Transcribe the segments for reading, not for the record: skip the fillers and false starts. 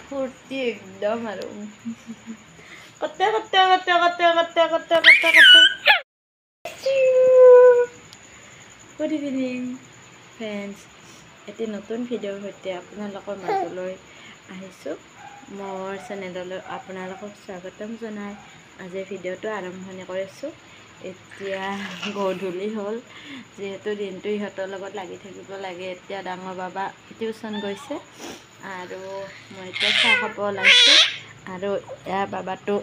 ফূৰ্তি একদম আৰু কতে কতে কতে কতে কতে কতে কতে কতে গুড ইভিনিং ফ্ৰেণ্ডছ, এটি নতুন ভিডিঅ'ৰ সৈতে আপোনালোকৰ মাজলৈ আহিছোঁ। মোৰ চেনেললৈ আপোনালোকক স্বাগতম জনাই আজি ভিডিঅ'টো আৰম্ভণি কৰিছোঁ। এতিয়া গধূলি হ'ল, যিহেতু দিনটো ইহঁতৰ লগত লাগি থাকিব লাগে। এতিয়া ডাঙৰ বাবা টিউশ্যন গৈছে আৰু মই এতিয়া চাহ খাব ওলাইছোঁ আৰু এয়া বাবাটো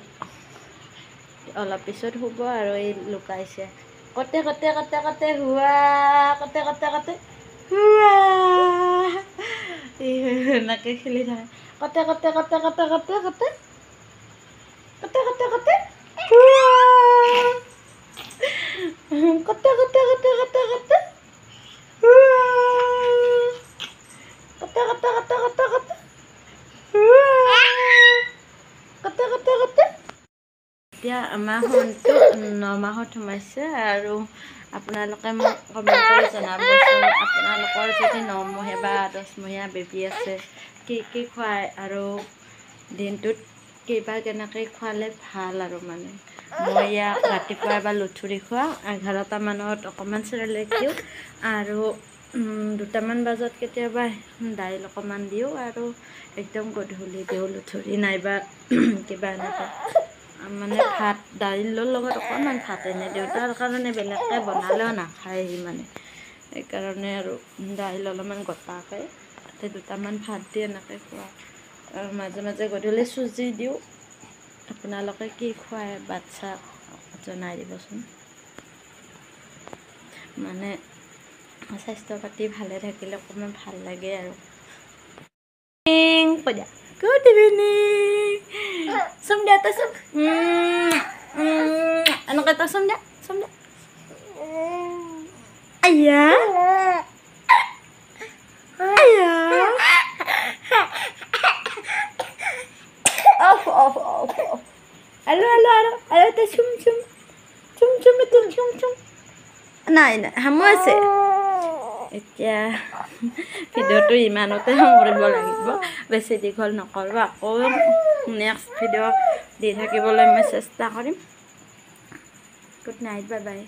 অলপ পিছত শুব আৰু এই লুকাইছে কতে কতে কতে কতে হুৱা কতে কতে কতে হুৱা এনেকৈ খেলি থাকে কতে কতে কতে কতে কতে কতে কতে কতে কতে হুৱা কতে কতে কতে কতে কতে হুৱা কতে কতে কতে কতে কতে হুৱা কতে কতে কতে। এতিয়া আমাৰ সোণটো 9 মাহত সোমাইছে আৰু আপোনালোকে মোক কমেণ্ট কৰি জনাবচোন, আপোনালোকৰ যদি 9 মহীয়া বা 10 মহীয়া বেবী আছে কি কি খুৱায় আৰু দিনটোত কেনেকৈ খোৱালে ভাল। আৰু মানে মই ইয়াক ৰাতিপুৱা এবাৰ লুথুৰি খুৱাওঁ, 11টা মানত অকণমান চেৰেলেক দিওঁ আৰু 2টামান বজাত কেতিয়াবা দাইল অকণমান দিওঁ আৰু একদম গধূলি দিওঁ লুথুৰি নাইবা কিবা এনেকৈ মানে ভাত দাইলৰ লগত অকণমান ভাত এনে দিওঁ। তাৰ কাৰণে বেলেগকৈ বনালেও নাখায় সি, মানে সেইকাৰণে আৰু দাইল অলপমান গোটাকৈ তাতে 2টামান ভাত দি এনেকৈ খোৱাওঁ আৰু মাজে মাজে গধূলি চুজি দিওঁ। আপোনালোকে কি খুৱায় বাচ্ছাক জনাই দিবচোন। মানে স্বাস্থ্য পাতি ভালে থাকিলে অকণমান ভাল লাগে আৰু গুড ইভিনিং চুম দিয়া তই চুম এনেকৈ তই চুম দিয়া আয়া আয়া অফ অফ অফ অফ আলো আলো আলো আলো তই চুম চুম চুম চুম চুম চুম চুম নাই নাই হামো আছে। এতিয়া ভিডিঅ'টো ইমানতে সামৰিব লাগিব, বেছি দীঘল নকৰোঁ। আকৌ নেক্সট ভিডিঅ' দি থাকিবলৈ মই চেষ্টা কৰিম। Good night, bye bye.